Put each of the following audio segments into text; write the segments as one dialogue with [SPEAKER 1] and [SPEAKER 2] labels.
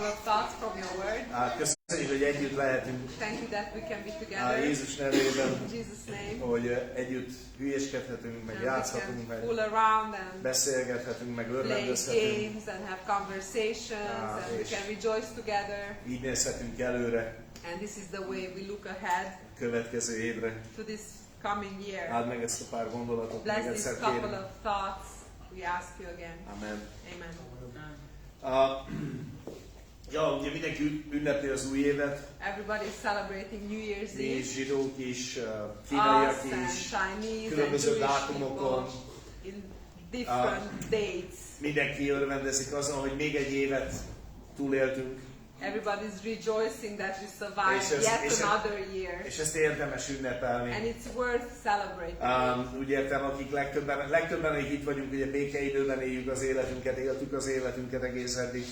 [SPEAKER 1] couple of thoughts from your word.
[SPEAKER 2] Köszönjük, hogy együtt lehetünk.
[SPEAKER 1] Thank you that we can be together.
[SPEAKER 2] Jézus nevében,
[SPEAKER 1] In Jesus' name.
[SPEAKER 2] hogy együtt hülyéskedhetünk, meg játszhatunk, meg
[SPEAKER 1] fool around and
[SPEAKER 2] beszélgethetünk, meg
[SPEAKER 1] play
[SPEAKER 2] örvendezhetünk.
[SPEAKER 1] games and have conversations and we can rejoice together.
[SPEAKER 2] Így nézhetünk előre.
[SPEAKER 1] And this is the way we look ahead
[SPEAKER 2] Következő évre.
[SPEAKER 1] to this coming year.
[SPEAKER 2] Áld meg ezt a pár gondolatot, még
[SPEAKER 1] Bless
[SPEAKER 2] egyszer
[SPEAKER 1] these couple
[SPEAKER 2] kérem.
[SPEAKER 1] of thoughts. We ask you again.
[SPEAKER 2] Amen.
[SPEAKER 1] Amen.
[SPEAKER 2] Ja, ugye mindenki ünnepli az új évet.
[SPEAKER 1] Everybody is celebrating New Year's
[SPEAKER 2] Mi
[SPEAKER 1] Eve.
[SPEAKER 2] zsidók is, kínaiak
[SPEAKER 1] Us and
[SPEAKER 2] is,
[SPEAKER 1] Chinese and
[SPEAKER 2] különböző
[SPEAKER 1] Jewish
[SPEAKER 2] dátumokon.
[SPEAKER 1] people in different dates.
[SPEAKER 2] Mindenki örvendezik azon, hogy még egy évet túléltünk.
[SPEAKER 1] Everybody's rejoicing that we survived yet another year.
[SPEAKER 2] És ezt érdemes ünnepelni.
[SPEAKER 1] And it's worth celebrating.
[SPEAKER 2] Úgy értem, akik legtöbben, akik itt vagyunk, ugye békeidőben éljük az életünket, éltük az életünket egész eddig.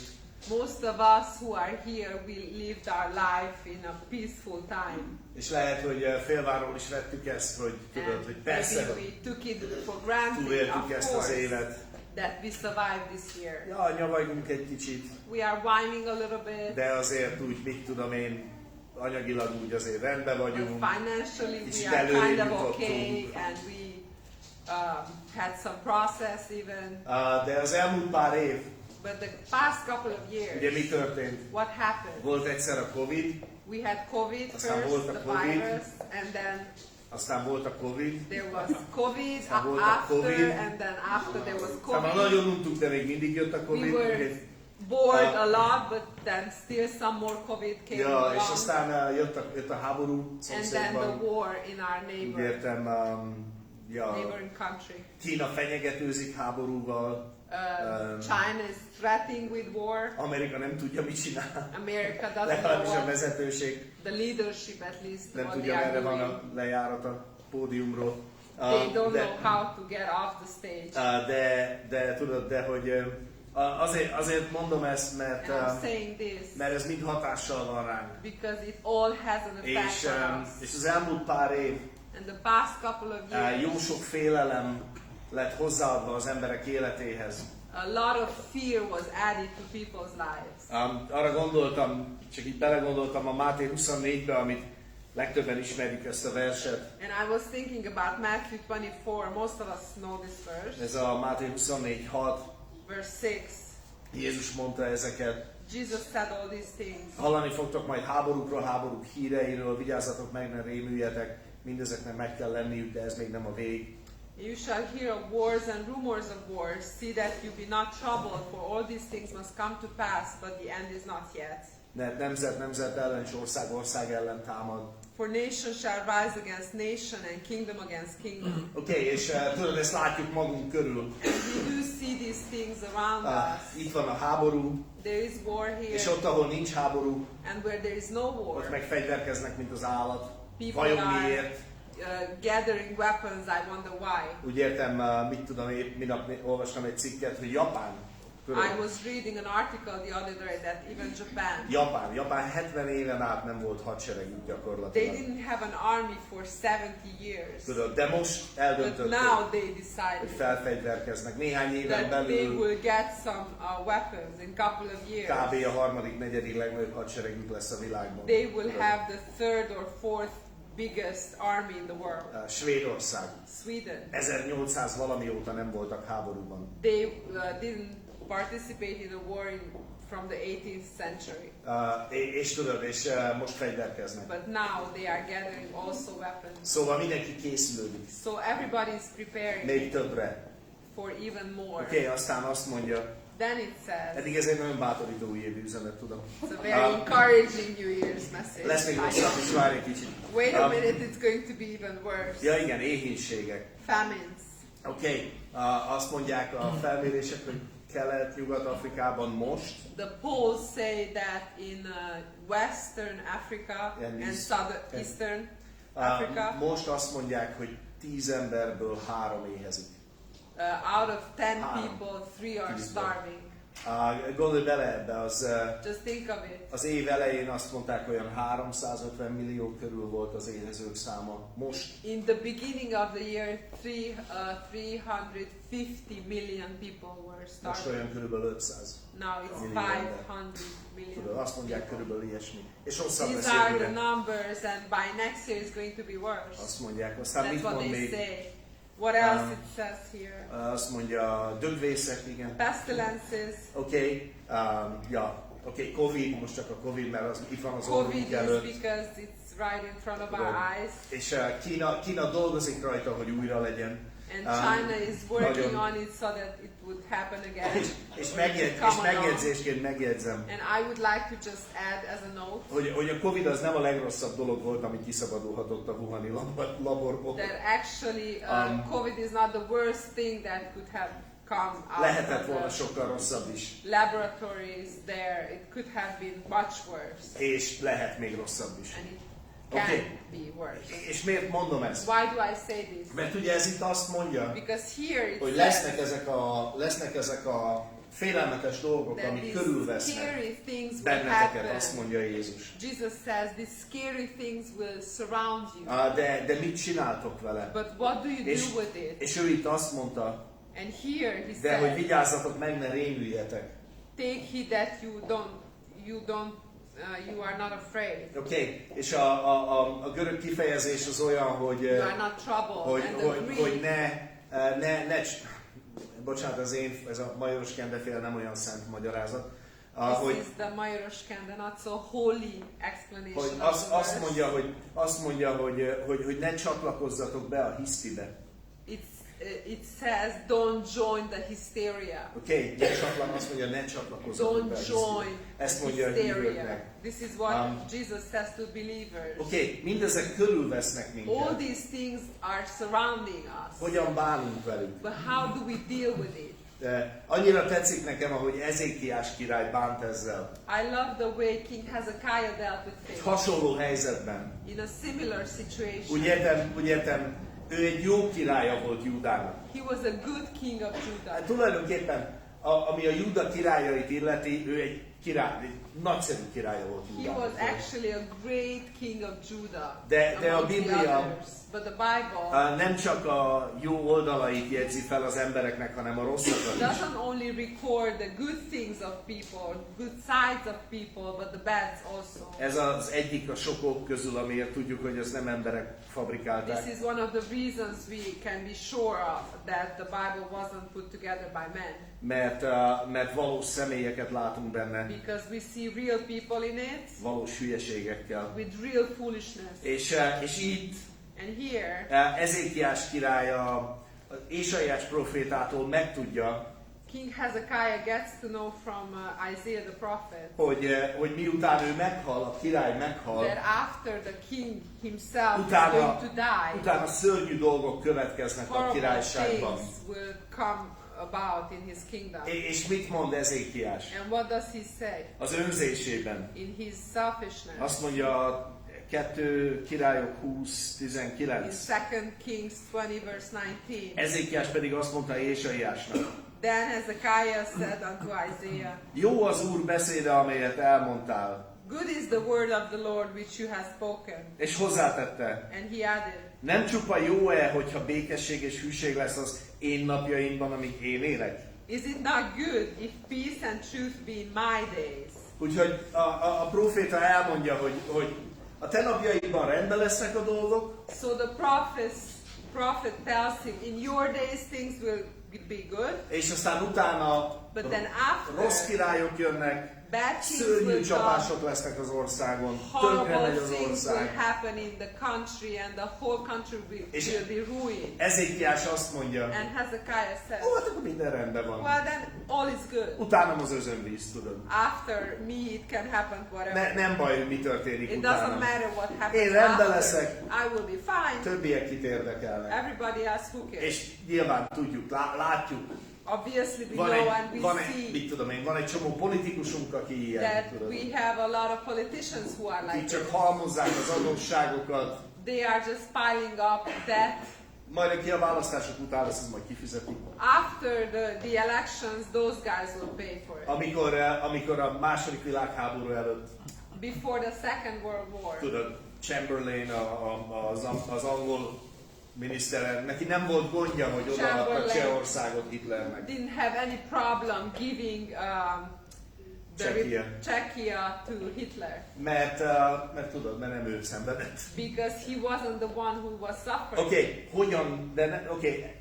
[SPEAKER 1] Most of us who are here, we lived our life in a peaceful time.
[SPEAKER 2] És lehet, hogy félváról is vettük ezt, hogy tudod, hogy persze,
[SPEAKER 1] we took it for granted,
[SPEAKER 2] túléltük
[SPEAKER 1] of
[SPEAKER 2] ezt az
[SPEAKER 1] course,
[SPEAKER 2] évet.
[SPEAKER 1] that we survived this year.
[SPEAKER 2] Ja, nyavajgunk egy kicsit.
[SPEAKER 1] We are whining a little bit.
[SPEAKER 2] De azért úgy, mit tudom én, anyagilag úgy azért rendben vagyunk.
[SPEAKER 1] Financially
[SPEAKER 2] Kicsit
[SPEAKER 1] we are kind of
[SPEAKER 2] jutottunk.
[SPEAKER 1] okay, and we had some process even.
[SPEAKER 2] De az elmúlt pár év,
[SPEAKER 1] But the past couple of years,
[SPEAKER 2] ugye mi történt?
[SPEAKER 1] what happened?
[SPEAKER 2] Volt egyszer a Covid,
[SPEAKER 1] We had COVID
[SPEAKER 2] Aztán
[SPEAKER 1] first,
[SPEAKER 2] volt a
[SPEAKER 1] the
[SPEAKER 2] Covid.
[SPEAKER 1] virus, and then
[SPEAKER 2] aztán volt a Covid.
[SPEAKER 1] there was COVID
[SPEAKER 2] Aztán volt a
[SPEAKER 1] after,
[SPEAKER 2] Covid.
[SPEAKER 1] and then after there was
[SPEAKER 2] Aztán már
[SPEAKER 1] COVID.
[SPEAKER 2] nagyon untuk, de még mindig jött a Covid.
[SPEAKER 1] We were bored a lot, but then still some more COVID came
[SPEAKER 2] Ja,
[SPEAKER 1] along.
[SPEAKER 2] és aztán jött a háború
[SPEAKER 1] And then the
[SPEAKER 2] szomszédban.
[SPEAKER 1] war in our
[SPEAKER 2] Úgy értem,
[SPEAKER 1] neighboring country.
[SPEAKER 2] Kína fenyegetőzik háborúval.
[SPEAKER 1] China is threatening with war.
[SPEAKER 2] Amerika nem tudja, mit csinál.
[SPEAKER 1] America doesn't
[SPEAKER 2] Legalábbis
[SPEAKER 1] know
[SPEAKER 2] a
[SPEAKER 1] what.
[SPEAKER 2] vezetőség
[SPEAKER 1] The leadership at least
[SPEAKER 2] nem
[SPEAKER 1] what
[SPEAKER 2] tudja,
[SPEAKER 1] they are
[SPEAKER 2] merre van
[SPEAKER 1] doing.
[SPEAKER 2] a lejárat a pódiumról.
[SPEAKER 1] They don't know how to get off the stage.
[SPEAKER 2] De tudod, de hogy azért mondom ezt, mert,
[SPEAKER 1] And I'm saying this
[SPEAKER 2] mert ez mind hatással van ránk.
[SPEAKER 1] because it all has an effect on us.
[SPEAKER 2] És az elmúlt pár év
[SPEAKER 1] And the past couple of years,
[SPEAKER 2] jó sok félelem lett hozzáadva az emberek életéhez.
[SPEAKER 1] a lot of fear was added to people's lives.
[SPEAKER 2] Arra gondoltam, csak így belegondoltam a Máté 24-be, amit legtöbben ismerjük ezt a verset.
[SPEAKER 1] And I was thinking about Matthew 24. Most of us know this verse.
[SPEAKER 2] Ez a Máté 24:6.
[SPEAKER 1] Verse 6.
[SPEAKER 2] Jézus mondta ezeket.
[SPEAKER 1] Jesus said all these things.
[SPEAKER 2] Hallani fogtok majd háborúkról, háborúk híreiről, vigyázzatok meg, ne rémüljetek, mindezeknek meg kell lenniük, de ez még nem a vég.
[SPEAKER 1] You shall hear of wars and rumors of wars. See that you be not troubled, for all these things must come to pass, but the end is not yet.
[SPEAKER 2] Nemzet ellen és ország ellen támad.
[SPEAKER 1] For nation shall rise against nation and kingdom against kingdom.
[SPEAKER 2] Oké, és tudod, ezt látjuk magunk körül.
[SPEAKER 1] And we do see these things around us.
[SPEAKER 2] Itt van a háború,
[SPEAKER 1] There is war here.
[SPEAKER 2] és ott, ahol nincs háború,
[SPEAKER 1] And where there is no war,
[SPEAKER 2] ott meg fegyverkeznek, mint az állat.
[SPEAKER 1] people
[SPEAKER 2] Vajon
[SPEAKER 1] are
[SPEAKER 2] miért?
[SPEAKER 1] gathering weapons. I wonder why.
[SPEAKER 2] Úgy értem, mit tudom, épp minap olvastam egy cikket, hogy Japán.
[SPEAKER 1] I was reading an article the other day that even
[SPEAKER 2] Japán 70 éven át nem volt hadseregük
[SPEAKER 1] they
[SPEAKER 2] gyakorlatilag.
[SPEAKER 1] didn't have an army for 70 years.
[SPEAKER 2] Tudod, de most
[SPEAKER 1] But
[SPEAKER 2] eldöntötték,
[SPEAKER 1] now they
[SPEAKER 2] hogy
[SPEAKER 1] decided
[SPEAKER 2] felfegyverkeznek. Néhány éven
[SPEAKER 1] that they
[SPEAKER 2] belül
[SPEAKER 1] will get some weapons in a couple of years.
[SPEAKER 2] kb. A harmadik, negyedik legnagyobb hadseregük lesz a világban.
[SPEAKER 1] They will have the third or fourth biggest army in the world.
[SPEAKER 2] Svédország.
[SPEAKER 1] Sweden.
[SPEAKER 2] 1800 valami óta nem voltak háborúban.
[SPEAKER 1] They didn't participate in a war from the 18th century.
[SPEAKER 2] És tudod, és most fegyverkeznek.
[SPEAKER 1] But now they are gathering also weapons.
[SPEAKER 2] Szóval mindenki készülődik.
[SPEAKER 1] So everybody is preparing
[SPEAKER 2] Még többre.
[SPEAKER 1] for even more.
[SPEAKER 2] Oké, aztán azt mondja,
[SPEAKER 1] Then it says,
[SPEAKER 2] eddig ez egy nagyon bátorító újévi üzenet, tudom.
[SPEAKER 1] it's a very encouraging New Year's message.
[SPEAKER 2] Lesz még rosszabb is, várj egy kicsit.
[SPEAKER 1] Wait a minute, it's going to be even worse.
[SPEAKER 2] Ja igen, éhínségek.
[SPEAKER 1] Famines.
[SPEAKER 2] Oké, azt mondják a felmérések, hogy Kelet-Nyugat-Afrikában most,
[SPEAKER 1] The polls say that in Western Africa and Eastern Africa,
[SPEAKER 2] most azt mondják, hogy 10 emberből 3 éhezik.
[SPEAKER 1] out of 10 people, 3 are starving.
[SPEAKER 2] Gondolj bele ebbe,
[SPEAKER 1] Just think of it.
[SPEAKER 2] az év elején azt mondták, olyan 350 millió körül volt az éhezők száma. Most
[SPEAKER 1] In the beginning of the year, 350 million people were
[SPEAKER 2] most
[SPEAKER 1] starving.
[SPEAKER 2] olyan körülbelül 500.
[SPEAKER 1] Now it's
[SPEAKER 2] millió ember.
[SPEAKER 1] 500 million.
[SPEAKER 2] azt mondják körülbelül ilyesmi. És rosszabb lesz
[SPEAKER 1] These are the
[SPEAKER 2] jövőre.
[SPEAKER 1] numbers, and by next year it's going to be worse.
[SPEAKER 2] Azt mondják, aztán
[SPEAKER 1] That's
[SPEAKER 2] mit
[SPEAKER 1] what
[SPEAKER 2] mond
[SPEAKER 1] they
[SPEAKER 2] még?
[SPEAKER 1] say. What else it says here?
[SPEAKER 2] Azt mondja, dögvészek, igen.
[SPEAKER 1] Pestillences.
[SPEAKER 2] Oké, oké, Covid, most csak a Covid, mert az itt van az
[SPEAKER 1] COVID
[SPEAKER 2] orrunk
[SPEAKER 1] is
[SPEAKER 2] előtt.
[SPEAKER 1] because it's right in front of our eyes.
[SPEAKER 2] És Kína dolgozik rajta, hogy újra legyen.
[SPEAKER 1] And China is working
[SPEAKER 2] nagyon-
[SPEAKER 1] on it so that it would happen again.
[SPEAKER 2] És
[SPEAKER 1] Come along.
[SPEAKER 2] megjegyzésként megjegyzem,
[SPEAKER 1] And I would like to just add as a note
[SPEAKER 2] hogy a Covid az nem a legrosszabb dolog volt, ami kiszabadulhatott a Wuhani laborból.
[SPEAKER 1] that actually COVID is not the worst thing that could have come out
[SPEAKER 2] Lehetett
[SPEAKER 1] of
[SPEAKER 2] volna
[SPEAKER 1] the
[SPEAKER 2] sokkal rosszabb is.
[SPEAKER 1] laboratories there. It could have been much worse.
[SPEAKER 2] És lehet még rosszabb is.
[SPEAKER 1] And it can
[SPEAKER 2] Okay.
[SPEAKER 1] be worse.
[SPEAKER 2] És miért mondom ezt?
[SPEAKER 1] Why do I say this?
[SPEAKER 2] Mert ugye ez itt azt mondja,
[SPEAKER 1] Because here it
[SPEAKER 2] hogy
[SPEAKER 1] says
[SPEAKER 2] lesznek ezek a félelmetes dolgok,
[SPEAKER 1] that
[SPEAKER 2] amik
[SPEAKER 1] these
[SPEAKER 2] körülvesznek
[SPEAKER 1] scary things will
[SPEAKER 2] benneteket, azt
[SPEAKER 1] happen.
[SPEAKER 2] mondja Jézus.
[SPEAKER 1] Jesus says these scary things will surround you.
[SPEAKER 2] De mit csináltok vele?
[SPEAKER 1] But what do you
[SPEAKER 2] És,
[SPEAKER 1] do with it?
[SPEAKER 2] és ő itt azt mondta,
[SPEAKER 1] And here he
[SPEAKER 2] de hogy
[SPEAKER 1] says,
[SPEAKER 2] vigyázzatok meg, ne rémüljetek.
[SPEAKER 1] take heed that you are not afraid.
[SPEAKER 2] Oké, és a görög kifejezés az olyan, hogy
[SPEAKER 1] You are not troubled. And the
[SPEAKER 2] hogy
[SPEAKER 1] Greek,
[SPEAKER 2] bocsánat, ez a Majoros Kende féle nem olyan szent magyarázat,
[SPEAKER 1] this
[SPEAKER 2] hogy,
[SPEAKER 1] is the Majoros Kende, not so holy explanation
[SPEAKER 2] hogy
[SPEAKER 1] of the
[SPEAKER 2] azt
[SPEAKER 1] verse.
[SPEAKER 2] mondja, hogy ne csatlakozzatok be a hisztibe.
[SPEAKER 1] It says don't join the hysteria.
[SPEAKER 2] Oké, azt mondja, ne csatlakozzatok be a
[SPEAKER 1] Don't
[SPEAKER 2] hisztibe.
[SPEAKER 1] join
[SPEAKER 2] Ezt
[SPEAKER 1] the
[SPEAKER 2] mondja a
[SPEAKER 1] hysteria.
[SPEAKER 2] hívőknek.
[SPEAKER 1] This is what Jesus says to believers.
[SPEAKER 2] Oké, mindezek körülvesznek
[SPEAKER 1] All
[SPEAKER 2] minket.
[SPEAKER 1] these things are surrounding us.
[SPEAKER 2] Hogyan bánunk velük?
[SPEAKER 1] But how do we deal with it?
[SPEAKER 2] De annyira tetszik nekem, ahogy Ezékiás király bánt ezzel.
[SPEAKER 1] I love the way King Hezekiah dealt with
[SPEAKER 2] Egy
[SPEAKER 1] things.
[SPEAKER 2] hasonló helyzetben.
[SPEAKER 1] In a similar situation.
[SPEAKER 2] Úgy értem, ő egy jó királya volt Júdának.
[SPEAKER 1] He was a good king of Judah.
[SPEAKER 2] Hát tulajdonképpen, ami a Júda királyait illeti, ő egy nagyszerű királya volt
[SPEAKER 1] He was
[SPEAKER 2] Júdának.
[SPEAKER 1] actually a great king of Judah.
[SPEAKER 2] De a
[SPEAKER 1] among the
[SPEAKER 2] Biblia
[SPEAKER 1] others. But the Bible
[SPEAKER 2] nem csak a jó oldalait jegyzi fel az embereknek, hanem a rosszakat is.
[SPEAKER 1] doesn't only record the good things of people, good sides of people, but the bads also.
[SPEAKER 2] Ez az egyik a sok ok közül, amiért tudjuk, hogy ezt nem emberek fabrikálták.
[SPEAKER 1] This is one of the reasons we can be sure of that the Bible wasn't put together by men.
[SPEAKER 2] Mert valós személyeket látunk benne,
[SPEAKER 1] Because we see real people in it
[SPEAKER 2] valós hülyeségekkel.
[SPEAKER 1] with real foolishness.
[SPEAKER 2] És itt
[SPEAKER 1] And here,
[SPEAKER 2] Ezékiás király az Ésaiás profétától megtudja,
[SPEAKER 1] King Hezekiah gets to know from Isaiah the prophet
[SPEAKER 2] hogy miután ő meghal, a király meghal,
[SPEAKER 1] that after the king himself is
[SPEAKER 2] utána,
[SPEAKER 1] going to die,
[SPEAKER 2] utána szörnyű dolgok következnek a
[SPEAKER 1] horrible
[SPEAKER 2] királyságban.
[SPEAKER 1] things will come about in his kingdom.
[SPEAKER 2] És mit mond Ezékiás?
[SPEAKER 1] And what does he say?
[SPEAKER 2] Az önzésében.
[SPEAKER 1] In his selfishness.
[SPEAKER 2] Azt mondja 2 Királyok
[SPEAKER 1] In
[SPEAKER 2] 20:19.
[SPEAKER 1] 2 Kings 20 verse 19.
[SPEAKER 2] Ezékiás pedig azt mondta Ésaiásnak:
[SPEAKER 1] Then Hezekiah said unto Isaiah,
[SPEAKER 2] jó az Úr beszéde, amelyet elmondtál.
[SPEAKER 1] good is the word of the Lord which you have spoken.
[SPEAKER 2] És hozzátette:
[SPEAKER 1] And he added,
[SPEAKER 2] nem csupa jó-e, hogyha békesség és hűség lesz az én napjaimban, amíg én élek?
[SPEAKER 1] is it not good if peace and truth be in my days?
[SPEAKER 2] Úgyhogy a próféta elmondja, hogy a te napjaidban rendben lesznek a dolgok,
[SPEAKER 1] So the prophet tells him, in your days things will be good,
[SPEAKER 2] és aztán utána
[SPEAKER 1] but then
[SPEAKER 2] rossz
[SPEAKER 1] after
[SPEAKER 2] királyok jönnek,
[SPEAKER 1] bad things
[SPEAKER 2] szörnyű
[SPEAKER 1] will come,
[SPEAKER 2] csapások lesznek az országon, tönkre
[SPEAKER 1] horrible
[SPEAKER 2] megy az
[SPEAKER 1] things will
[SPEAKER 2] ország.
[SPEAKER 1] happen in the country and the whole country will be ruined.
[SPEAKER 2] Ezékiás azt mondja,
[SPEAKER 1] And Hezekiah says,
[SPEAKER 2] ó, hát akkor minden rendben van.
[SPEAKER 1] well then all is good.
[SPEAKER 2] Utánam az özönvíz, tudod.
[SPEAKER 1] After me it can happen whatever.
[SPEAKER 2] Nem baj, hogy mi történik
[SPEAKER 1] It
[SPEAKER 2] utána.
[SPEAKER 1] doesn't matter what happens
[SPEAKER 2] Én rendben
[SPEAKER 1] after.
[SPEAKER 2] leszek.
[SPEAKER 1] I will be fine.
[SPEAKER 2] Többiek kit érdekelnek.
[SPEAKER 1] Everybody else who cares.
[SPEAKER 2] És nyilván tudjuk, látjuk.
[SPEAKER 1] Obviously we
[SPEAKER 2] Van
[SPEAKER 1] know and we
[SPEAKER 2] egy, van egy csomó politikusunk, aki ilyen,
[SPEAKER 1] that
[SPEAKER 2] tudod.
[SPEAKER 1] we have a lot of politicians who are like
[SPEAKER 2] Akik csak
[SPEAKER 1] this.
[SPEAKER 2] halmozzák az adósságokat,
[SPEAKER 1] They are just piling up debt.
[SPEAKER 2] majd aki a választások után lesz, ez majd kifizeti.
[SPEAKER 1] After the elections, those guys will pay for it.
[SPEAKER 2] Amikor a második világháború előtt,
[SPEAKER 1] Before the Second World War,
[SPEAKER 2] tudod, Chamberlain, az angol miniszterelnök, neki nem volt gondja, hogy odaadta Csehországot Hitlernek.
[SPEAKER 1] didn't have any problem giving Czechia to Hitler.
[SPEAKER 2] Mert tudod, mert nem ő szenvedett.
[SPEAKER 1] Because he wasn't the one who was suffering.
[SPEAKER 2] Hogyan,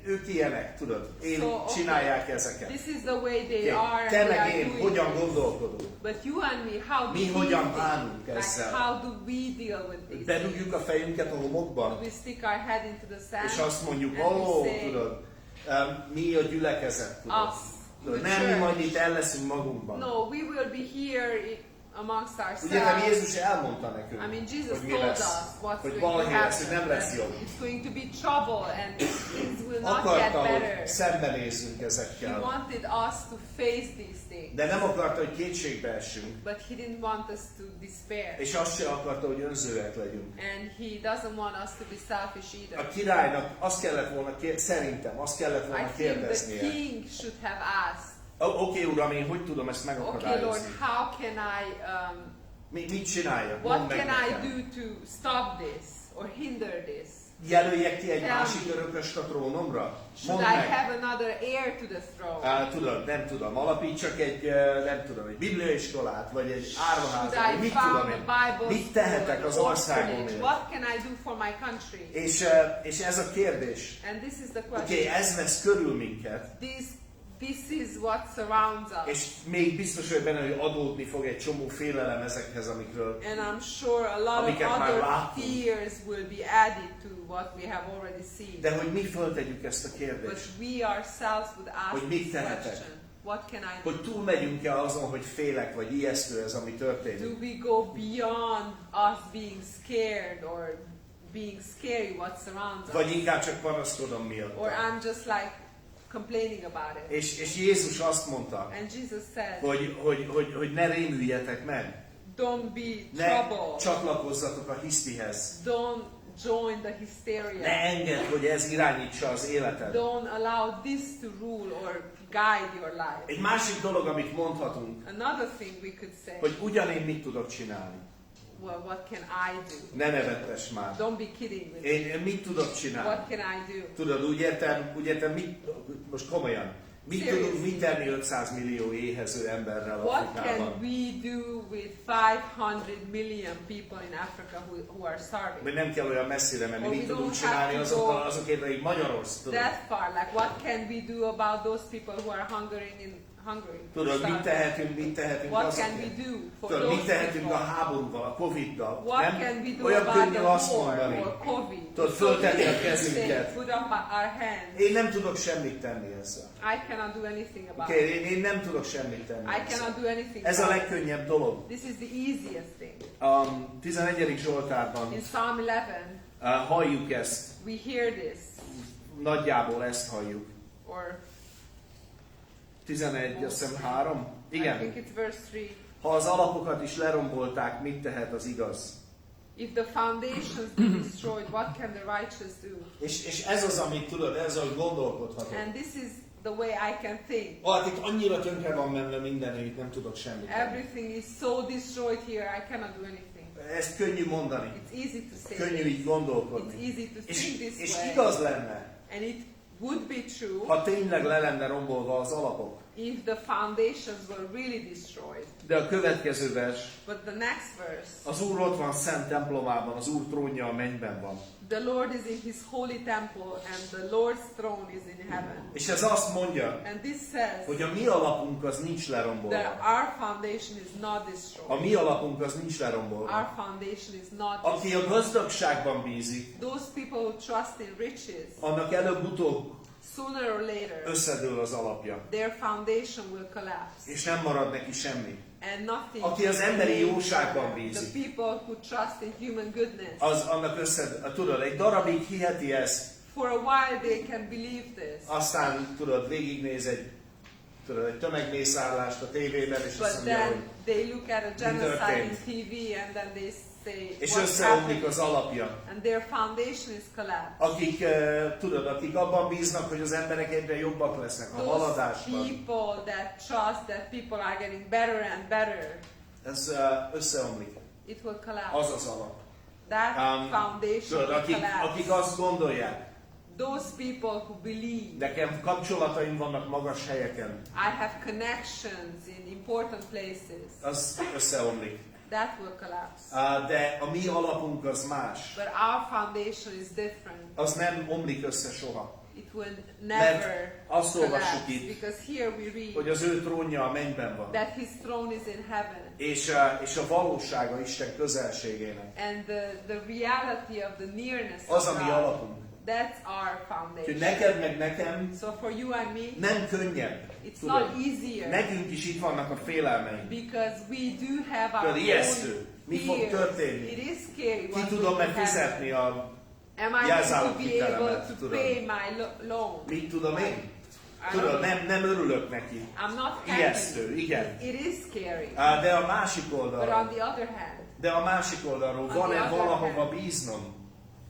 [SPEAKER 2] ők ilyenek, tudod, csinálják ezeket.
[SPEAKER 1] This is the way they are.
[SPEAKER 2] Te meg én, hogyan gondolkodunk?
[SPEAKER 1] But you and me, how do
[SPEAKER 2] mi hogyan bánunk ezzel?
[SPEAKER 1] Like, how do we deal with this?
[SPEAKER 2] Bedugjuk a fejünket a homokba,
[SPEAKER 1] we stick our head into the sand,
[SPEAKER 2] és azt mondjuk, tudod, mi a gyülekezet, tudod. Nem, mi majd itt el leszünk magunkban.
[SPEAKER 1] No, we will be here amongst ourselves.
[SPEAKER 2] Ugye, de Jézus elmondta nekünk,
[SPEAKER 1] Jesus
[SPEAKER 2] hogy mi
[SPEAKER 1] told
[SPEAKER 2] lesz,
[SPEAKER 1] us what's
[SPEAKER 2] hogy
[SPEAKER 1] going
[SPEAKER 2] valahogy
[SPEAKER 1] to happen,
[SPEAKER 2] lesz, hogy nem lesz jobb.
[SPEAKER 1] It's going to be trouble and things will not
[SPEAKER 2] Akarta,
[SPEAKER 1] get better.
[SPEAKER 2] hogy szembenézzünk
[SPEAKER 1] He
[SPEAKER 2] ezekkel.
[SPEAKER 1] wanted us to face these things.
[SPEAKER 2] De nem akarta, hogy kétségbe essünk.
[SPEAKER 1] But he didn't want us to despair.
[SPEAKER 2] És azt se akarta, hogy önzőek legyünk.
[SPEAKER 1] And he doesn't want us to be selfish either.
[SPEAKER 2] A királynak azt kellett volna, szerintem azt kellett volna kérdeznie.
[SPEAKER 1] I think the king should have asked.
[SPEAKER 2] Oké, Uram, én hogy tudom ezt megakadályozni?
[SPEAKER 1] Okay, Lord, how can I
[SPEAKER 2] mit csináljak?
[SPEAKER 1] what can I do to stop this or hinder this?
[SPEAKER 2] Jelöljek ki egy másik örököst a trónomra?
[SPEAKER 1] Should I have another heir to the throne?
[SPEAKER 2] Tudod, nem tudom. Alapítsak egy bibliaiskolát, vagy egy árvaházat, vagy mit tudom én. Mit tehetek az országomért?
[SPEAKER 1] What can I do for my country?
[SPEAKER 2] És ez a kérdés.
[SPEAKER 1] And this is the question.
[SPEAKER 2] Oké, ez vesz körül minket.
[SPEAKER 1] This is what surrounds us.
[SPEAKER 2] És még biztos vagy benne, hogy adódni fog egy csomó félelem ezekhez, amikről
[SPEAKER 1] and I'm sure a lot of other fears will be added to what we have already seen.
[SPEAKER 2] De hogy mi föltegyük ezt a kérdést?
[SPEAKER 1] But we ourselves would ask
[SPEAKER 2] hogy mit
[SPEAKER 1] this
[SPEAKER 2] tehetek?
[SPEAKER 1] question. What can I do?
[SPEAKER 2] Hogy túlmegyünk-e azon, hogy félek, vagy ijesztő ez, ami történik?
[SPEAKER 1] Do we go beyond us being scared or being scary what surrounds us?
[SPEAKER 2] Vagy inkább csak panaszkodom miatt?
[SPEAKER 1] Or I'm just like complaining about it.
[SPEAKER 2] És Jézus azt mondta,
[SPEAKER 1] and Jesus said,
[SPEAKER 2] hogy ne rémüljetek meg.
[SPEAKER 1] Don't be
[SPEAKER 2] ne
[SPEAKER 1] troubled.
[SPEAKER 2] Csatlakozzatok a hisztihez.
[SPEAKER 1] Don't join the hysteria.
[SPEAKER 2] Ne engedd, hogy ez irányítsa az életed.
[SPEAKER 1] Don't allow this to rule or guide your life.
[SPEAKER 2] Egy másik dolog, amit mondhatunk,
[SPEAKER 1] another thing we could say,
[SPEAKER 2] hogy ugyanén mit tudok csinálni.
[SPEAKER 1] Well, what can I do?
[SPEAKER 2] Ne nevettess már.
[SPEAKER 1] Don't be kidding with me.
[SPEAKER 2] Én mit tudok csinálni?
[SPEAKER 1] What can I do?
[SPEAKER 2] Tudod, úgy értem, most komolyan, mit tudunk mit tenni 500 millió éhező emberrel
[SPEAKER 1] What
[SPEAKER 2] Afrikában?
[SPEAKER 1] can we do with 500 million people in Africa who are starving?
[SPEAKER 2] Vagy nem kell olyan messzire menni,
[SPEAKER 1] Or
[SPEAKER 2] mit
[SPEAKER 1] we
[SPEAKER 2] tudunk
[SPEAKER 1] don't
[SPEAKER 2] csinálni
[SPEAKER 1] have to go
[SPEAKER 2] azokért, akik Majoros, tudod?
[SPEAKER 1] that far, like what can we do about those people who are hungering in Hungary?
[SPEAKER 2] Tudod, mit tehetünk
[SPEAKER 1] What
[SPEAKER 2] azokért?
[SPEAKER 1] can we do for
[SPEAKER 2] Tudod,
[SPEAKER 1] those
[SPEAKER 2] mit tehetünk
[SPEAKER 1] people?
[SPEAKER 2] a háborúval, a Covid-dal?
[SPEAKER 1] What
[SPEAKER 2] nem?
[SPEAKER 1] can we do
[SPEAKER 2] Olyan
[SPEAKER 1] about
[SPEAKER 2] könnyű
[SPEAKER 1] the
[SPEAKER 2] azt
[SPEAKER 1] war
[SPEAKER 2] mondani.
[SPEAKER 1] or COVID?
[SPEAKER 2] Tudod, föltenni a kezünket.
[SPEAKER 1] Put up our hands.
[SPEAKER 2] Én nem tudok semmit tenni ezzel.
[SPEAKER 1] I cannot do anything about
[SPEAKER 2] Okay,
[SPEAKER 1] it.
[SPEAKER 2] én nem tudok semmit tenni
[SPEAKER 1] I cannot do anything
[SPEAKER 2] Ez a
[SPEAKER 1] about it.
[SPEAKER 2] legkönnyebb dolog.
[SPEAKER 1] This is the easiest thing.
[SPEAKER 2] A 11. Zsoltárban
[SPEAKER 1] In Psalm 11,
[SPEAKER 2] halljuk ezt.
[SPEAKER 1] we hear this.
[SPEAKER 2] Nagyjából ezt halljuk.
[SPEAKER 1] Or
[SPEAKER 2] 11, azt hiszem 3.
[SPEAKER 1] I
[SPEAKER 2] Igen.
[SPEAKER 1] think it's verse 3.
[SPEAKER 2] Ha az alapokat is lerombolták, mit tehet az igaz?
[SPEAKER 1] If the foundations be destroyed, what can the righteous do?
[SPEAKER 2] És ez az, amit tudod, ez az, hogy gondolkodhatok.
[SPEAKER 1] And this is the way I can think.
[SPEAKER 2] Hát itt annyira tönkre van menve minden, hogy itt nem tudok semmit tenni.
[SPEAKER 1] Everything is so destroyed here, I cannot do anything.
[SPEAKER 2] Ezt könnyű mondani.
[SPEAKER 1] It's easy to say
[SPEAKER 2] Könnyű
[SPEAKER 1] this.
[SPEAKER 2] így gondolkodni.
[SPEAKER 1] It's easy to think this
[SPEAKER 2] És
[SPEAKER 1] way.
[SPEAKER 2] igaz lenne,
[SPEAKER 1] And it would be true
[SPEAKER 2] ha tényleg le lenne rombolva az alapok.
[SPEAKER 1] if the foundations were really destroyed.
[SPEAKER 2] De a következő vers,
[SPEAKER 1] But the next verse,
[SPEAKER 2] az Úr ott van szent templomában, az Úr trónja a mennyben van.
[SPEAKER 1] the Lord is in His holy temple and the Lord's throne is in heaven.
[SPEAKER 2] És ez azt mondja,
[SPEAKER 1] And this says
[SPEAKER 2] hogy a mi alapunk az nincs lerombolva.
[SPEAKER 1] that our foundation is not destroyed.
[SPEAKER 2] A mi alapunk az nincs lerombolva.
[SPEAKER 1] Our foundation is not
[SPEAKER 2] Aki
[SPEAKER 1] destroyed.
[SPEAKER 2] a gazdagságban bízik,
[SPEAKER 1] Those people who trust in riches,
[SPEAKER 2] annak előbb-utóbb
[SPEAKER 1] sooner or later,
[SPEAKER 2] összedől az alapja.
[SPEAKER 1] their foundation will collapse.
[SPEAKER 2] És nem marad neki semmi.
[SPEAKER 1] And nothing.
[SPEAKER 2] Aki az emberi
[SPEAKER 1] remains
[SPEAKER 2] jóságban
[SPEAKER 1] there.
[SPEAKER 2] bízik.
[SPEAKER 1] The people who trust in human goodness.
[SPEAKER 2] Az annak tudod, egy darabig hiheti ezt,
[SPEAKER 1] For a while they can believe this.
[SPEAKER 2] aztán tudod, végignéz egy tömegmészárlást a tévében, és azt
[SPEAKER 1] But
[SPEAKER 2] mondja, hogy
[SPEAKER 1] then they look at a genocide in
[SPEAKER 2] történt?
[SPEAKER 1] TV and then they say
[SPEAKER 2] és
[SPEAKER 1] what's
[SPEAKER 2] összeomlik
[SPEAKER 1] happening.
[SPEAKER 2] az alapja.
[SPEAKER 1] And their foundation is collapsed.
[SPEAKER 2] Akik, tudod, akik abban bíznak, hogy az emberek egyre jobbak lesznek a
[SPEAKER 1] Those
[SPEAKER 2] haladásban,
[SPEAKER 1] people that trust that people are getting better and better,
[SPEAKER 2] ez összeomlik.
[SPEAKER 1] it will collapse.
[SPEAKER 2] Az az alap.
[SPEAKER 1] That foundation
[SPEAKER 2] Tudod,
[SPEAKER 1] will collapse.
[SPEAKER 2] akik azt gondolják,
[SPEAKER 1] those people who believe.
[SPEAKER 2] Nekem kapcsolataim vannak magas helyeken.
[SPEAKER 1] I have connections in important places.
[SPEAKER 2] Az összeomlik.
[SPEAKER 1] That will collapse.
[SPEAKER 2] De a mi alapunk az más.
[SPEAKER 1] But our foundation is different.
[SPEAKER 2] Az nem omlik össze soha.
[SPEAKER 1] It will never
[SPEAKER 2] azt olvassuk
[SPEAKER 1] collapse,
[SPEAKER 2] itt,
[SPEAKER 1] because here we read
[SPEAKER 2] hogy az ő trónja a mennyben van.
[SPEAKER 1] that his throne is in heaven.
[SPEAKER 2] És a valósága Isten közelségének.
[SPEAKER 1] And the reality of the nearness
[SPEAKER 2] Az
[SPEAKER 1] of
[SPEAKER 2] a mi
[SPEAKER 1] God.
[SPEAKER 2] alapunk.
[SPEAKER 1] That's our foundation.
[SPEAKER 2] Úgyhogy neked meg nekem
[SPEAKER 1] So for you and me,
[SPEAKER 2] nem könnyebb.
[SPEAKER 1] it's
[SPEAKER 2] Tudod,
[SPEAKER 1] not easier.
[SPEAKER 2] nekünk is itt vannak a félelmeink.
[SPEAKER 1] Because we do have our
[SPEAKER 2] Tudod,
[SPEAKER 1] own
[SPEAKER 2] ijesztő. Mi fog
[SPEAKER 1] fears.
[SPEAKER 2] történni?
[SPEAKER 1] It is scary.
[SPEAKER 2] Ki
[SPEAKER 1] what
[SPEAKER 2] tudom
[SPEAKER 1] will
[SPEAKER 2] megfizetni
[SPEAKER 1] happen.
[SPEAKER 2] a
[SPEAKER 1] Am I going to be able
[SPEAKER 2] jelzáloghitelemet,
[SPEAKER 1] to
[SPEAKER 2] tudod?
[SPEAKER 1] pay my loan?
[SPEAKER 2] Mit tudom én?
[SPEAKER 1] I
[SPEAKER 2] Tudod,
[SPEAKER 1] don't know.
[SPEAKER 2] nem örülök neki.
[SPEAKER 1] I'm not happy.
[SPEAKER 2] Ijesztő, igen.
[SPEAKER 1] It is scary.
[SPEAKER 2] De a másik
[SPEAKER 1] But on
[SPEAKER 2] oldalról,
[SPEAKER 1] the other hand,
[SPEAKER 2] van-e
[SPEAKER 1] the other
[SPEAKER 2] valahova
[SPEAKER 1] hand.
[SPEAKER 2] bíznom?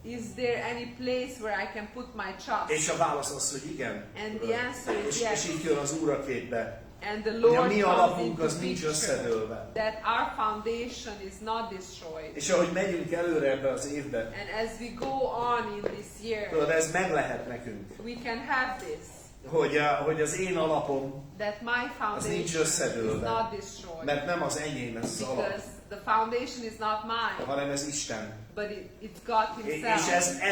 [SPEAKER 1] is there any place where I can put my trust?
[SPEAKER 2] És a válasz az, hogy igen.
[SPEAKER 1] And the answer is yes.
[SPEAKER 2] És így jön az Úr a képbe.
[SPEAKER 1] And the
[SPEAKER 2] Hogy
[SPEAKER 1] Lord
[SPEAKER 2] a mi
[SPEAKER 1] comes
[SPEAKER 2] alapunk
[SPEAKER 1] into
[SPEAKER 2] az nincs
[SPEAKER 1] picture.
[SPEAKER 2] összedőlve.
[SPEAKER 1] That our foundation is not destroyed.
[SPEAKER 2] És ahogy megyünk előre ebbe az évbe,
[SPEAKER 1] And as we go on in this year,
[SPEAKER 2] tudod, ez meg lehet nekünk.
[SPEAKER 1] we can have this.
[SPEAKER 2] Hogy az én alapom,
[SPEAKER 1] That my
[SPEAKER 2] nincs
[SPEAKER 1] foundation is
[SPEAKER 2] összedőlve.
[SPEAKER 1] not destroyed.
[SPEAKER 2] mert nem az enyém ez az alap,
[SPEAKER 1] Because the foundation is not mine,
[SPEAKER 2] hanem ez Isten.
[SPEAKER 1] but it's God
[SPEAKER 2] És
[SPEAKER 1] Himself.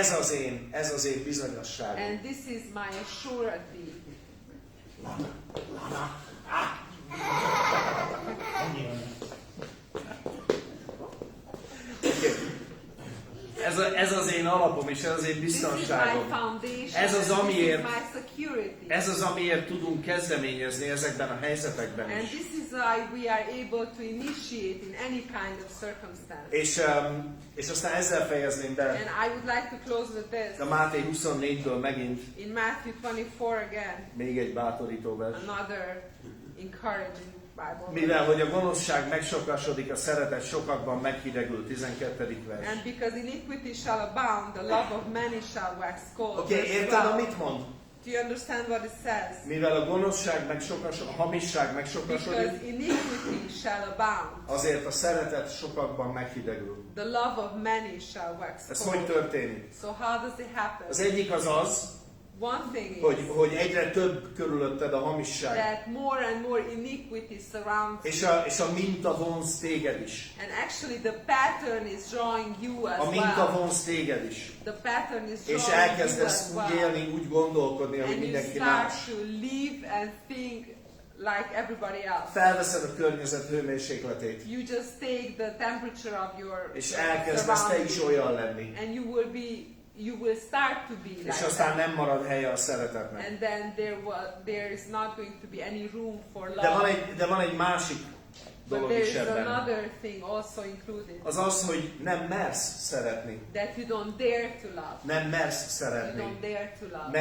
[SPEAKER 2] ez az én bizonyosságom.
[SPEAKER 1] And this is my surety.
[SPEAKER 2] Okay. Ez az én alapom, és ez az én
[SPEAKER 1] This is my
[SPEAKER 2] biztonságom.
[SPEAKER 1] foundation.
[SPEAKER 2] Ez az, amiért-
[SPEAKER 1] This is my security.
[SPEAKER 2] Ez az, amiért tudunk kezdeményezni ezekben a helyzetekben
[SPEAKER 1] And
[SPEAKER 2] is.
[SPEAKER 1] this is why we are able to initiate in any kind of circumstance.
[SPEAKER 2] És aztán ezzel fejezném be
[SPEAKER 1] And I would like to close with this.
[SPEAKER 2] a Máté 24-ből megint
[SPEAKER 1] In Matthew 24 again,
[SPEAKER 2] még egy bátorító vers.
[SPEAKER 1] another encouraging Bible.
[SPEAKER 2] Mivel, hogy a gonoszság megsokasodik, a szeretet sokakban meghidegül, 12. vers.
[SPEAKER 1] And because iniquity shall abound, the love of many shall wax cold.
[SPEAKER 2] Oké,
[SPEAKER 1] Verse
[SPEAKER 2] érted,
[SPEAKER 1] 12.
[SPEAKER 2] amit mond?
[SPEAKER 1] Do you understand what it says?
[SPEAKER 2] Mivel a gonoszság a hamisság megsokasodik,
[SPEAKER 1] Because iniquity shall abound,
[SPEAKER 2] azért a szeretet sokakban meghidegül.
[SPEAKER 1] the love of many shall wax
[SPEAKER 2] Ez hogy
[SPEAKER 1] cold.
[SPEAKER 2] történik?
[SPEAKER 1] So how does it happen?
[SPEAKER 2] Az egyik az,
[SPEAKER 1] One thing is
[SPEAKER 2] hogy egyre több körülötted a hamisság.
[SPEAKER 1] that more and more iniquity surrounds
[SPEAKER 2] És a minta vonz téged is.
[SPEAKER 1] and actually the pattern is drawing you as
[SPEAKER 2] A minta
[SPEAKER 1] well.
[SPEAKER 2] vonz téged is.
[SPEAKER 1] The pattern is
[SPEAKER 2] És
[SPEAKER 1] drawing you as
[SPEAKER 2] elkezdesz úgy
[SPEAKER 1] well.
[SPEAKER 2] élni, úgy gondolkodni, ahogy
[SPEAKER 1] And you
[SPEAKER 2] mindenki
[SPEAKER 1] start
[SPEAKER 2] más.
[SPEAKER 1] to live and think like everybody else.
[SPEAKER 2] Felveszed a környezet hőmérsékletét.
[SPEAKER 1] You just take the temperature of your
[SPEAKER 2] És elkezdesz te is
[SPEAKER 1] surroundings,
[SPEAKER 2] olyan lenni.
[SPEAKER 1] and you will start to be like
[SPEAKER 2] És aztán
[SPEAKER 1] that.
[SPEAKER 2] nem marad helye a szeretetnek.
[SPEAKER 1] And then there is not going to be any room for
[SPEAKER 2] De
[SPEAKER 1] love.
[SPEAKER 2] van egy másik
[SPEAKER 1] But
[SPEAKER 2] dolog
[SPEAKER 1] there
[SPEAKER 2] is
[SPEAKER 1] is
[SPEAKER 2] ebben.
[SPEAKER 1] another thing also included.
[SPEAKER 2] Az, hogy nem mersz szeretni.
[SPEAKER 1] That you don't dare to love.
[SPEAKER 2] Nem mersz
[SPEAKER 1] You
[SPEAKER 2] szeretni.
[SPEAKER 1] don't dare to love.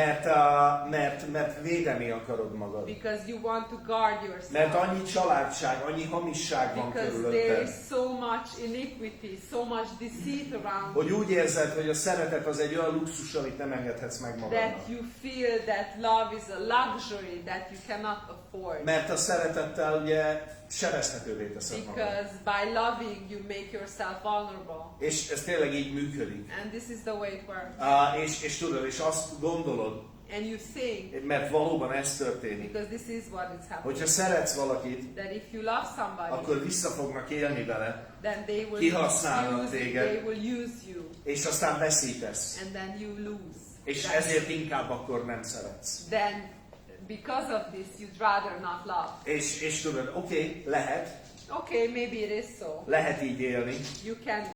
[SPEAKER 2] Mert védeni akarod magad.
[SPEAKER 1] Because you want to guard yourself.
[SPEAKER 2] Mert annyi családság, annyi hamisság van
[SPEAKER 1] Because there
[SPEAKER 2] körülötted,
[SPEAKER 1] is so much iniquity, so much deceit around
[SPEAKER 2] hogy úgy érzed, hogy a szeretet az egy olyan luxus, amit nem engedhetsz meg magadnak.
[SPEAKER 1] that you feel that love is a luxury that you cannot afford.
[SPEAKER 2] Mert a szeretettel ugye sebezhetővé teszed magad.
[SPEAKER 1] Because by loving you make yourself vulnerable.
[SPEAKER 2] És ez tényleg így működik.
[SPEAKER 1] And this is the way it works.
[SPEAKER 2] És tudod, és azt gondolod,
[SPEAKER 1] And you think,
[SPEAKER 2] mert valóban ez történik,
[SPEAKER 1] because this is what is happening,
[SPEAKER 2] hogyha szeretsz valakit,
[SPEAKER 1] that if you love somebody,
[SPEAKER 2] akkor vissza fognak élni vele,
[SPEAKER 1] then they will
[SPEAKER 2] kihasználnak
[SPEAKER 1] use,
[SPEAKER 2] téged.
[SPEAKER 1] they will use you,
[SPEAKER 2] és aztán veszítesz.
[SPEAKER 1] and then you lose.
[SPEAKER 2] És
[SPEAKER 1] That's-
[SPEAKER 2] ezért inkább akkor nem szeretsz.
[SPEAKER 1] Then, because of this, you'd rather not love.
[SPEAKER 2] És tudod, oké,
[SPEAKER 1] Okay, maybe it is so.
[SPEAKER 2] lehet így élni,
[SPEAKER 1] You can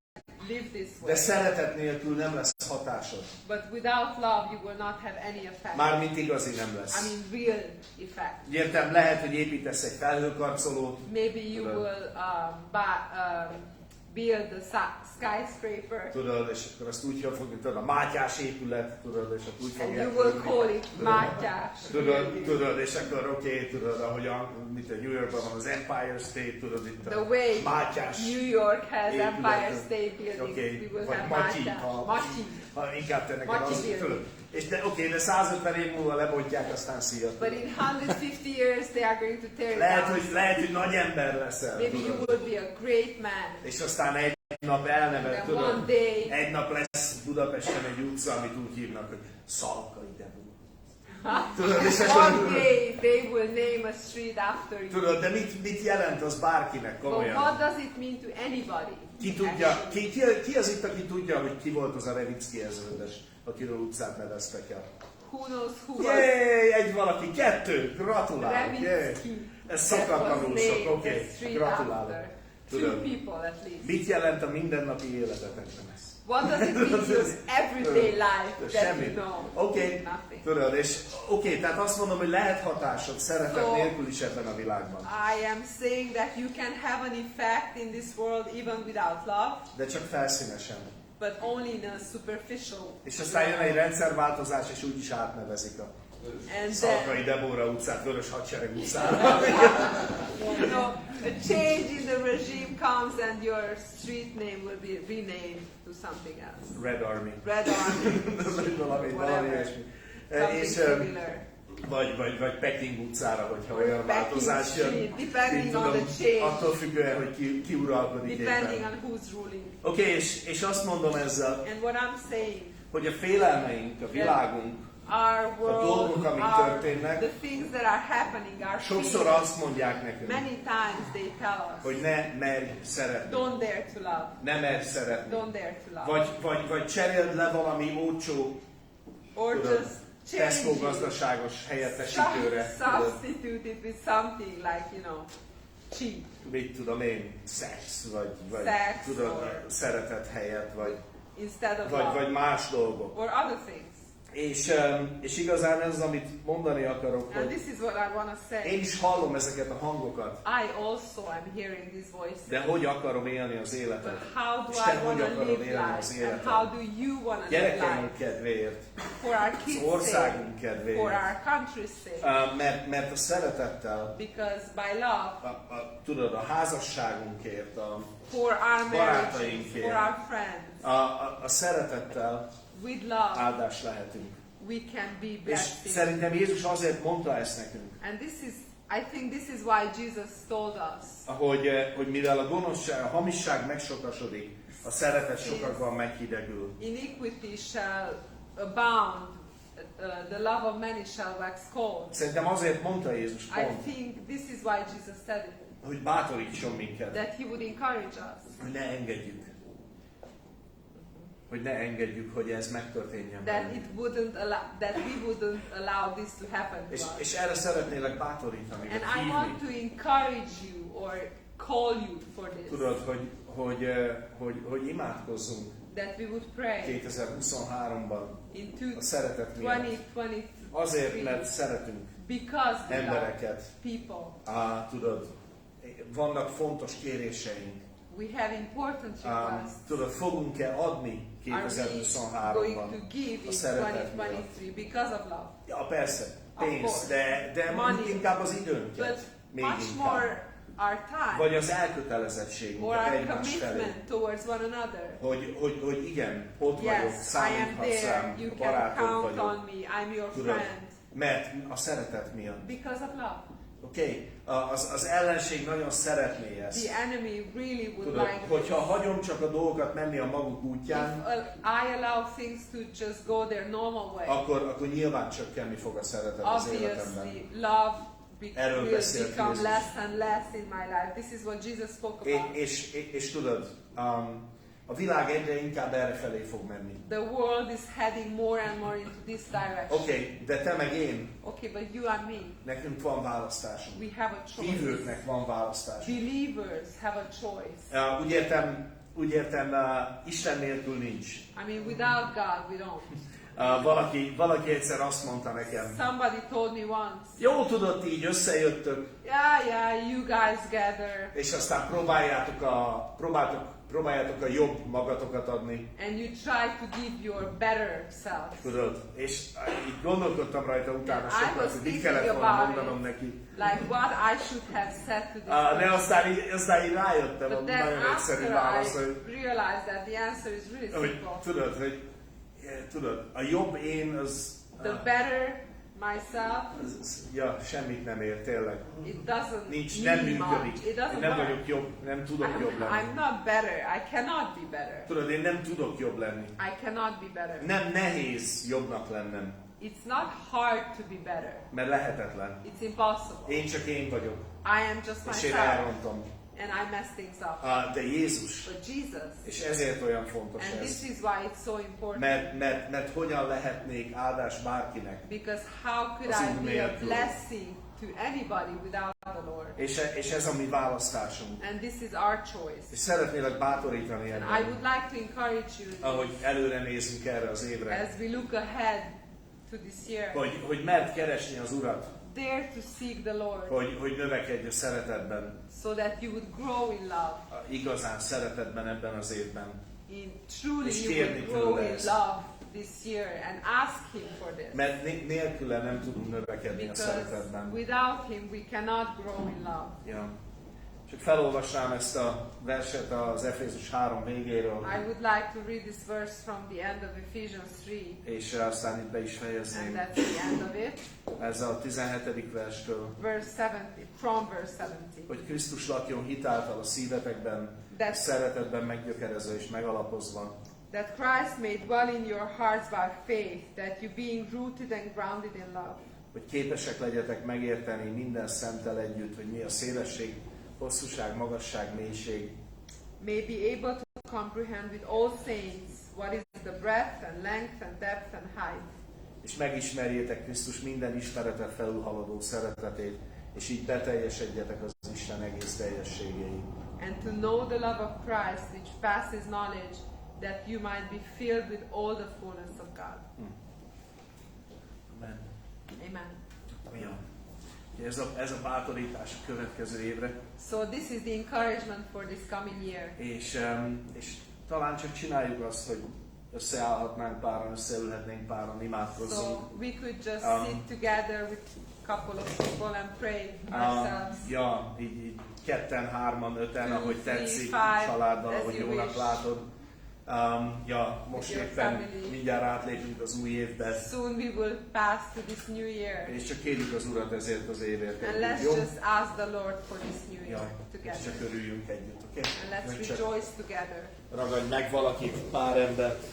[SPEAKER 1] live this
[SPEAKER 2] de
[SPEAKER 1] way.
[SPEAKER 2] szeretet nélkül nem lesz hatásod.
[SPEAKER 1] But without love, you will not have any effect.
[SPEAKER 2] Mármint igazi nem
[SPEAKER 1] I
[SPEAKER 2] lesz.
[SPEAKER 1] mean, real effect.
[SPEAKER 2] Értem, lehet, hogy építesz egy felhőkarcolót,
[SPEAKER 1] Maybe you
[SPEAKER 2] Tudod.
[SPEAKER 1] will build a skyscraper,
[SPEAKER 2] tudod, és akkor azt úgy fogjuk, tudod, a Mátyás épület, tudod, és akkor úgy
[SPEAKER 1] and
[SPEAKER 2] fogják
[SPEAKER 1] you will
[SPEAKER 2] hívni.
[SPEAKER 1] call it Mátyás.
[SPEAKER 2] Tudod, és akkor oké, tudod, ahogy mint a New Yorkban van az Empire State, tudod, itt
[SPEAKER 1] The
[SPEAKER 2] a
[SPEAKER 1] way
[SPEAKER 2] Mátyás
[SPEAKER 1] New York has
[SPEAKER 2] épület.
[SPEAKER 1] Empire State buildings,
[SPEAKER 2] Oké,
[SPEAKER 1] we will
[SPEAKER 2] vagy
[SPEAKER 1] have
[SPEAKER 2] Matyi,
[SPEAKER 1] Mátyás. Matyi.
[SPEAKER 2] ha inkább te neked
[SPEAKER 1] Matyi
[SPEAKER 2] az,
[SPEAKER 1] building.
[SPEAKER 2] tudod. És de 150 év múlva lebontják, aztán szia.
[SPEAKER 1] But in 150 years, they are going to tear it
[SPEAKER 2] Lehet,
[SPEAKER 1] down.
[SPEAKER 2] hogy nagy ember leszel.
[SPEAKER 1] Maybe you
[SPEAKER 2] tudod.
[SPEAKER 1] will be a great man.
[SPEAKER 2] És aztán egy nap elneved,
[SPEAKER 1] And
[SPEAKER 2] tudod.
[SPEAKER 1] one day,
[SPEAKER 2] Egy nap lesz Budapesten egy utca, amit úgy hívnak, hogy Szalkai Debó. Tudod, és
[SPEAKER 1] One day they will name a street after you.
[SPEAKER 2] Tudod, de mit jelent az bárkinek komolyan?
[SPEAKER 1] But what does it mean to anybody?
[SPEAKER 2] Ki tudja, ki az itt, aki tudja, hogy ki volt az a Revicki ezredes, akiről utcát neveztek el?
[SPEAKER 1] Who knows who was
[SPEAKER 2] Egy valaki, 2, gratulálok! Ez szokatlanul sok, oké, gratulálok.
[SPEAKER 1] Two people at least.
[SPEAKER 2] Mit jelent a mindennapi életetekben ez?
[SPEAKER 1] What does it mean to your everyday life that you know?
[SPEAKER 2] Oké, tudod, és tehát azt mondom, hogy lehet hatásod szeretet nélkül is ebben a világban.
[SPEAKER 1] I am saying that you can have an effect in this world even without love.
[SPEAKER 2] De csak felszínesen.
[SPEAKER 1] But only in a superficial.
[SPEAKER 2] És aztán jön egy rendszerváltozás, és úgy is átnevezik a Szalkai Debóra utcát, Vörös Hadsereg utcára.
[SPEAKER 1] A change in the regime comes and your street name will be renamed to something else.
[SPEAKER 2] Red Army.
[SPEAKER 1] Red Army.
[SPEAKER 2] valami ilyesmi. És, vagy Peking utcára, hogyha olyan változás jön.
[SPEAKER 1] Depending on the change.
[SPEAKER 2] Attól függően, hogy ki uralkodik éppen.
[SPEAKER 1] Depending on who's ruling.
[SPEAKER 2] Oké, és azt mondom ezzel,
[SPEAKER 1] And what I'm saying,
[SPEAKER 2] hogy a félelmeink, a világunk,
[SPEAKER 1] our world,
[SPEAKER 2] a dolgok, amik történnek,
[SPEAKER 1] the things that are happening, our
[SPEAKER 2] sokszor azt mondják nekünk,
[SPEAKER 1] many times they tell us,
[SPEAKER 2] hogy ne merj szeretni.
[SPEAKER 1] don't dare to love.
[SPEAKER 2] Ne merj szeretni.
[SPEAKER 1] Don't dare to love.
[SPEAKER 2] Vagy cseréld le valami olcsó, Tesco gazdaságos helyettesítőre.
[SPEAKER 1] Substitute it with something like, cheap.
[SPEAKER 2] Mit tudom én, szex, vagy
[SPEAKER 1] sex,
[SPEAKER 2] tudod, szeretet helyett,
[SPEAKER 1] vagy
[SPEAKER 2] más dolgok.
[SPEAKER 1] Or other things.
[SPEAKER 2] És igazán ez az, amit mondani akarok,
[SPEAKER 1] And
[SPEAKER 2] hogy
[SPEAKER 1] this is what I want to say.
[SPEAKER 2] én is hallom ezeket a hangokat.
[SPEAKER 1] I also am hearing these voices.
[SPEAKER 2] De hogy akarom élni az életet?
[SPEAKER 1] But how do
[SPEAKER 2] Isten,
[SPEAKER 1] I
[SPEAKER 2] hogy
[SPEAKER 1] want to
[SPEAKER 2] akarom
[SPEAKER 1] live
[SPEAKER 2] élni az
[SPEAKER 1] life? And
[SPEAKER 2] életet?
[SPEAKER 1] how do you want to live
[SPEAKER 2] Gyerekeink
[SPEAKER 1] life?
[SPEAKER 2] kedvéért,
[SPEAKER 1] For our
[SPEAKER 2] az
[SPEAKER 1] kids'
[SPEAKER 2] országunk
[SPEAKER 1] sake,
[SPEAKER 2] kedvéért.
[SPEAKER 1] for our country's sake.
[SPEAKER 2] Mert a szeretettel,
[SPEAKER 1] Because by love,
[SPEAKER 2] tudod, a házasságunkért,
[SPEAKER 1] for our marriages,
[SPEAKER 2] barátainkért,
[SPEAKER 1] for our friends,
[SPEAKER 2] a szeretettel
[SPEAKER 1] with love,
[SPEAKER 2] áldás lehetünk.
[SPEAKER 1] we can be
[SPEAKER 2] És
[SPEAKER 1] blessed.
[SPEAKER 2] szerintem Jézus azért mondta ezt nekünk.
[SPEAKER 1] And I think this is why Jesus told us.
[SPEAKER 2] Hogy mivel a gonoszság, a hamisság megsokasodik, a szeretet sokakban meghidegül.
[SPEAKER 1] Iniquity shall abound, the love of many shall wax cold.
[SPEAKER 2] Szerintem azért mondta Jézus pont,
[SPEAKER 1] I think this is why Jesus said it.
[SPEAKER 2] hogy bátorítson minket,
[SPEAKER 1] That he would encourage us.
[SPEAKER 2] hogy ne engedjük. Hogy ne engedjük, hogy ez megtörténjen.
[SPEAKER 1] That we wouldn't allow this to happen to us.
[SPEAKER 2] És erre szeretnélek bátorítani,
[SPEAKER 1] And
[SPEAKER 2] vagy
[SPEAKER 1] I want to
[SPEAKER 2] hívni.
[SPEAKER 1] encourage you or call you for this.
[SPEAKER 2] Tudod, hogy imádkozzunk
[SPEAKER 1] That we would pray
[SPEAKER 2] 2023-ban
[SPEAKER 1] in
[SPEAKER 2] a szeretet miatt.
[SPEAKER 1] 2023
[SPEAKER 2] Azért, mert szeretünk
[SPEAKER 1] because we love
[SPEAKER 2] embereket.
[SPEAKER 1] people.
[SPEAKER 2] Tudod, vannak fontos kéréseink.
[SPEAKER 1] We have important requests.
[SPEAKER 2] Tudod, fogunk-e adni
[SPEAKER 1] Are we going
[SPEAKER 2] 2023-ban
[SPEAKER 1] to give
[SPEAKER 2] a
[SPEAKER 1] in
[SPEAKER 2] szeretet miatt?
[SPEAKER 1] 2023 because of love?
[SPEAKER 2] Ja, persze, pénz,
[SPEAKER 1] course.
[SPEAKER 2] de
[SPEAKER 1] Money.
[SPEAKER 2] inkább az időnket.
[SPEAKER 1] But
[SPEAKER 2] Még
[SPEAKER 1] much
[SPEAKER 2] inkább.
[SPEAKER 1] more our time
[SPEAKER 2] Vagy az
[SPEAKER 1] or
[SPEAKER 2] elkötelezettségünket
[SPEAKER 1] our
[SPEAKER 2] egymás felé.
[SPEAKER 1] commitment towards one another.
[SPEAKER 2] Hogy igen, ott vagyok,
[SPEAKER 1] Yes, I am
[SPEAKER 2] számíthatsz
[SPEAKER 1] there.
[SPEAKER 2] rám,
[SPEAKER 1] You can
[SPEAKER 2] barátod
[SPEAKER 1] count
[SPEAKER 2] vagyok.
[SPEAKER 1] on me. I'm your
[SPEAKER 2] Tudod,
[SPEAKER 1] friend.
[SPEAKER 2] mert a szeretet miatt.
[SPEAKER 1] Because of love.
[SPEAKER 2] Oké, az ellenség nagyon szeretné ezt.
[SPEAKER 1] The enemy really would
[SPEAKER 2] Tudod,
[SPEAKER 1] like
[SPEAKER 2] hogyha hagyom csak a dolgokat menni a maguk útján,
[SPEAKER 1] if I allow things to just go their normal way,
[SPEAKER 2] akkor nyilván csökkenni fog a szeretet az életemben.
[SPEAKER 1] obviously love
[SPEAKER 2] Erről
[SPEAKER 1] will
[SPEAKER 2] beszélt
[SPEAKER 1] become
[SPEAKER 2] Jézus.
[SPEAKER 1] less and less in my life. This is what Jesus spoke about.
[SPEAKER 2] És tudod, a világ egyre inkább errefelé fog menni.
[SPEAKER 1] The world is heading more and more into this direction.
[SPEAKER 2] Oké, de te meg én,
[SPEAKER 1] Okay, but you and me,
[SPEAKER 2] nekünk van választásunk.
[SPEAKER 1] we have a choice.
[SPEAKER 2] Hívőknek van választásunk.
[SPEAKER 1] Believers have a choice.
[SPEAKER 2] Úgy értem, Isten nélkül nincs.
[SPEAKER 1] I mean, without God, we don't.
[SPEAKER 2] Valaki egyszer azt mondta nekem,
[SPEAKER 1] Somebody told me once,
[SPEAKER 2] jó tudod, ti így összejöttök,
[SPEAKER 1] yeah, you guys gather,
[SPEAKER 2] és aztán próbáljátok a jobb magatokat adni.
[SPEAKER 1] and you try to give your better self.
[SPEAKER 2] Tudod, és így gondolkodtam rajta utána
[SPEAKER 1] I
[SPEAKER 2] sokat,
[SPEAKER 1] was
[SPEAKER 2] hogy mit
[SPEAKER 1] thinking
[SPEAKER 2] kellett volna
[SPEAKER 1] about
[SPEAKER 2] mondanom
[SPEAKER 1] it.
[SPEAKER 2] neki.
[SPEAKER 1] Like what I should have said to this
[SPEAKER 2] De
[SPEAKER 1] person.
[SPEAKER 2] aztán így rájöttem, a
[SPEAKER 1] But then
[SPEAKER 2] nagyon egyszerű
[SPEAKER 1] after
[SPEAKER 2] válasz,
[SPEAKER 1] I
[SPEAKER 2] hogy
[SPEAKER 1] realized that the answer is really
[SPEAKER 2] hogy
[SPEAKER 1] simple.
[SPEAKER 2] tudod, a jobb én az
[SPEAKER 1] The better myself,
[SPEAKER 2] ja, semmit nem ér, tényleg.
[SPEAKER 1] it doesn't
[SPEAKER 2] Nem
[SPEAKER 1] mean
[SPEAKER 2] működik.
[SPEAKER 1] much. It doesn't
[SPEAKER 2] Én nem
[SPEAKER 1] work.
[SPEAKER 2] vagyok jobb, nem tudok jobb lenni.
[SPEAKER 1] I'm not better. I cannot be better.
[SPEAKER 2] Tudod, én nem tudok jobb lenni.
[SPEAKER 1] I cannot be better.
[SPEAKER 2] Nem nehéz jobbnak lennem,
[SPEAKER 1] It's not hard to be better.
[SPEAKER 2] mert lehetetlen.
[SPEAKER 1] It's impossible.
[SPEAKER 2] Én csak én vagyok,
[SPEAKER 1] I am just
[SPEAKER 2] és én
[SPEAKER 1] myself,
[SPEAKER 2] elrontom.
[SPEAKER 1] and I mess things up.
[SPEAKER 2] De Jézus,
[SPEAKER 1] But Jesus,
[SPEAKER 2] és ezért olyan fontos
[SPEAKER 1] and
[SPEAKER 2] ez.
[SPEAKER 1] this is why it's so important.
[SPEAKER 2] Mert hogyan lehetnék áldás bárkinek?
[SPEAKER 1] Because how could
[SPEAKER 2] Az
[SPEAKER 1] I
[SPEAKER 2] Úr
[SPEAKER 1] be a
[SPEAKER 2] nélkül.
[SPEAKER 1] blessing to anybody without the Lord?
[SPEAKER 2] És ez a mi választásunk.
[SPEAKER 1] And this is our choice.
[SPEAKER 2] És szeretnélek bátorítani
[SPEAKER 1] And I
[SPEAKER 2] ebben,
[SPEAKER 1] would like to encourage you,
[SPEAKER 2] ahogy előre nézünk erre az évre,
[SPEAKER 1] as we look ahead to this year,
[SPEAKER 2] hogy mert keresni az Urat,
[SPEAKER 1] dare to seek the Lord,
[SPEAKER 2] hogy növekedj a szeretetben,
[SPEAKER 1] so that you would grow in love.
[SPEAKER 2] igazán szeretetben ebben az évben.
[SPEAKER 1] Truly
[SPEAKER 2] És
[SPEAKER 1] you
[SPEAKER 2] kérni
[SPEAKER 1] will grow
[SPEAKER 2] tőle
[SPEAKER 1] in
[SPEAKER 2] ezt.
[SPEAKER 1] love this year and ask Him for this.
[SPEAKER 2] Mert nélküle nem tudunk növekedni a
[SPEAKER 1] Because
[SPEAKER 2] szeretetben.
[SPEAKER 1] without Him we cannot grow in love.
[SPEAKER 2] Ja. Csak felolvasnám ezt a verset az Efézus 3 végéről,
[SPEAKER 1] I would like to read this verse from the end of Ephesians 3,
[SPEAKER 2] és aztán itt be is
[SPEAKER 1] and
[SPEAKER 2] fejezném.
[SPEAKER 1] that's the end of it.
[SPEAKER 2] Ez a 17. verstől,
[SPEAKER 1] Verse 70, from verse 70.
[SPEAKER 2] hogy Krisztus lakjon hitáltal a szívetekben, és szeretetben meggyökerezve és megalapozva,
[SPEAKER 1] That Christ may dwell in your hearts by faith, that you being rooted and grounded in love,
[SPEAKER 2] hogy képesek legyetek megérteni minden szenttel együtt, hogy mi a szélesség, hosszúság, magasság, mélység,
[SPEAKER 1] may be able to comprehend with all saints what is the breadth and length and depth and height,
[SPEAKER 2] és megismerjétek Krisztus minden ismeretet felülhaladó szeretetét, és így beteljesedjetek az Isten egész teljességéig.
[SPEAKER 1] and to know the love of Christ which passes knowledge, that you might be filled with all the fullness of God.
[SPEAKER 2] Amen.
[SPEAKER 1] Amen.
[SPEAKER 2] Ja. Ez a bátorítás a következő évre,
[SPEAKER 1] So this is the encouragement for this coming year.
[SPEAKER 2] és talán csak csináljuk azt, hogy összeállhatnánk páran, összeülhetnénk páran, imádkozzunk.
[SPEAKER 1] So we could just sit together with a couple of people and pray ourselves.
[SPEAKER 2] Ja, így ketten, hárman, öten,
[SPEAKER 1] 2,
[SPEAKER 2] ahogy
[SPEAKER 1] 3,
[SPEAKER 2] tetszik,
[SPEAKER 1] 5,
[SPEAKER 2] családdal,
[SPEAKER 1] as
[SPEAKER 2] ahogy
[SPEAKER 1] you
[SPEAKER 2] jónak
[SPEAKER 1] wish.
[SPEAKER 2] látod. Ja, most
[SPEAKER 1] your
[SPEAKER 2] éppen
[SPEAKER 1] family.
[SPEAKER 2] mindjárt átlépünk az új évbe,
[SPEAKER 1] Soon we will pass to this new year.
[SPEAKER 2] és csak kérjük az Urat ezért az évért.
[SPEAKER 1] And
[SPEAKER 2] együtt,
[SPEAKER 1] let's
[SPEAKER 2] jó?
[SPEAKER 1] just ask the Lord for this new year
[SPEAKER 2] Ja, és
[SPEAKER 1] together.
[SPEAKER 2] csak örüljünk együtt, oké?
[SPEAKER 1] And let's
[SPEAKER 2] Meg csak
[SPEAKER 1] rejoice together.
[SPEAKER 2] ragadj meg valakit, pár embert.